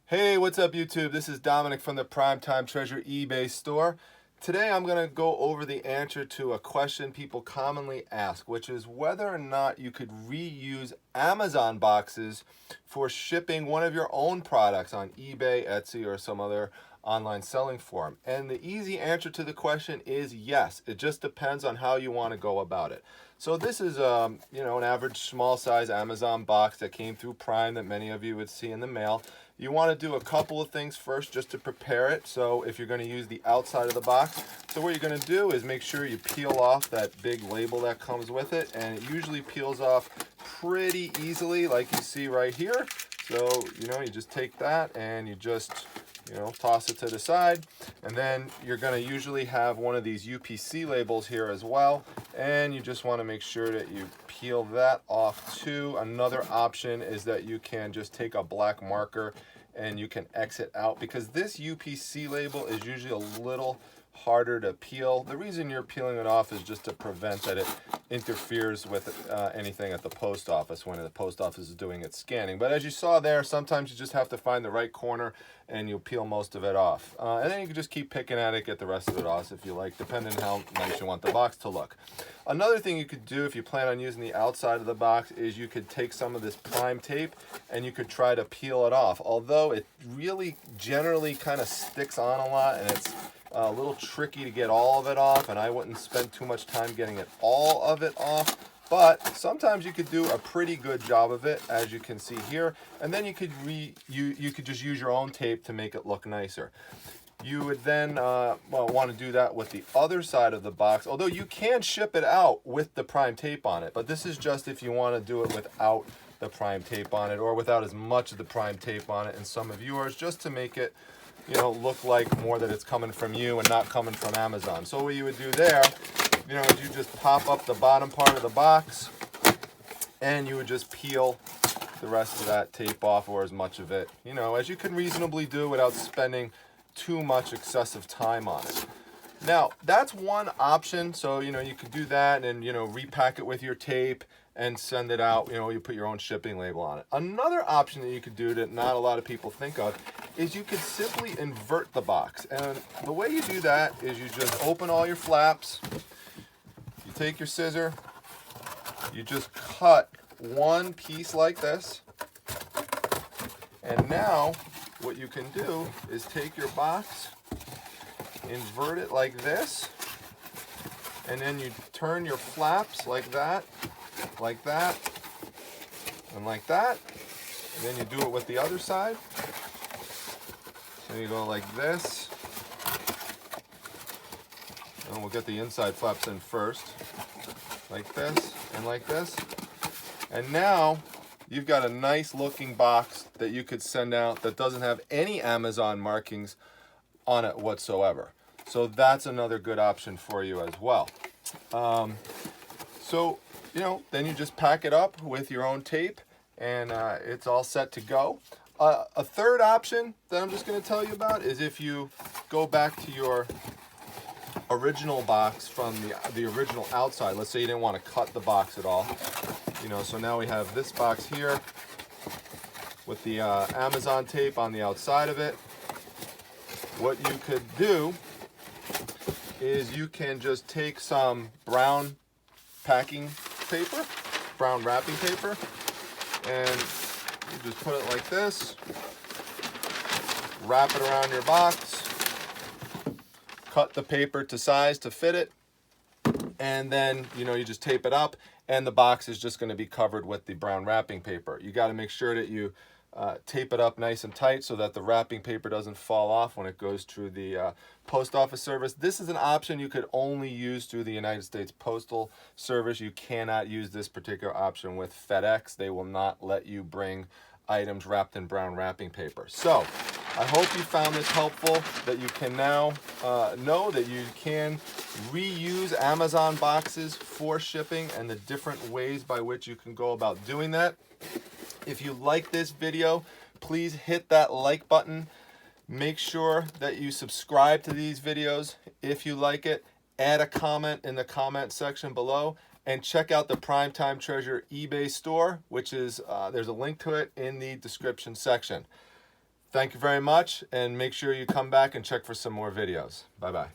Hey, what's up YouTube? This is Dominic from the Primetime Treasure eBay store. Today I'm going to go over the answer to a question people commonly ask, which is whether or not you could reuse Amazon boxes for shipping one of your own products on eBay, Etsy, or some other online selling forum. And the easy answer to the question is yes. It just depends on how you want to go about it. So this is an average small size Amazon box that came through Prime that many of you would see in the mail. You want to do a couple of things first just to prepare it. So if you're going to use the outside of the box, so what you're going to do is make sure you peel off that big label that comes with it, and it usually peels off pretty easily like you see right here. So you just take that and you just toss it to the side, and then you're going to usually have one of these UPC labels here as well, and you just want to make sure that you peel that off too. Another option is that you can just take a black marker and you can exit out, because this UPC label is usually a little harder to peel. The reason you're peeling it off is just to prevent that it interferes with anything at the post office when the post office is doing its scanning. But as you saw there, sometimes you just have to find the right corner and you'll peel most of it off. And then you can just keep picking at it, get the rest of it off if you like, depending on how nice you want the box to look. Another thing you could do if you plan on using the outside of the box is you could take some of this Prime tape and you could try to peel it off. Although it really generally kind of sticks on a lot and it's a little tricky to get all of it off, and I wouldn't spend too much time getting it all of it off, but sometimes you could do a pretty good job of it, as you can see here, and then you could just use your own tape to make it look nicer. You would then want to do that with the other side of the box, although you can ship it out with the Prime tape on it, but this is just if you want to do it without the Prime tape on it, or without as much of the Prime tape on it in some of yours, just to make it look like more that it's coming from you and not coming from Amazon. So what you would do there, is you just pop up the bottom part of the box and you would just peel the rest of that tape off, or as much of it, as you can reasonably do without spending too much excessive time on it. Now, that's one option. So, you could do that and, repack it with your tape and send it out. You put your own shipping label on it. Another option that you could do that not a lot of people think of is you could simply invert the box. And the way you do that is you just open all your flaps, you take your scissor, you just cut one piece like this, and now what you can do is take your box, invert it like this, and then you turn your flaps like that, and like that, and then you do it with the other side. So you go like this, and we'll get the inside flaps in first, like this and like this, and now you've got a nice looking box that you could send out that doesn't have any Amazon markings on it whatsoever. So that's another good option for you as well. Then you just pack it up with your own tape, and it's all set to go. A third option that I'm just going to tell you about is if you go back to your original box from the original outside. Let's say you didn't want to cut the box at all. So now we have this box here with the Amazon tape on the outside of it. What you could do is you can just take some brown packing paper, brown wrapping paper, and you just put it like this, wrap it around your box, cut the paper to size to fit it, and then you just tape it up, and the box is just going to be covered with the brown wrapping paper. You got to make sure that you tape it up nice and tight so that the wrapping paper doesn't fall off when it goes through the post office service. This is an option you could only use through the United States Postal Service. You cannot use this particular option with FedEx. They will not let you bring items wrapped in brown wrapping paper. So I hope you found this helpful, that you can now know that you can reuse Amazon boxes for shipping and the different ways by which you can go about doing that. If you like this video, please hit that like button. Make sure that you subscribe to these videos if you like it. Add a comment in the comment section below, and check out the Primetime Treasure eBay store, which is there's a link to it in the description section. Thank you very much, and make sure you come back and check for some more videos. Bye-bye.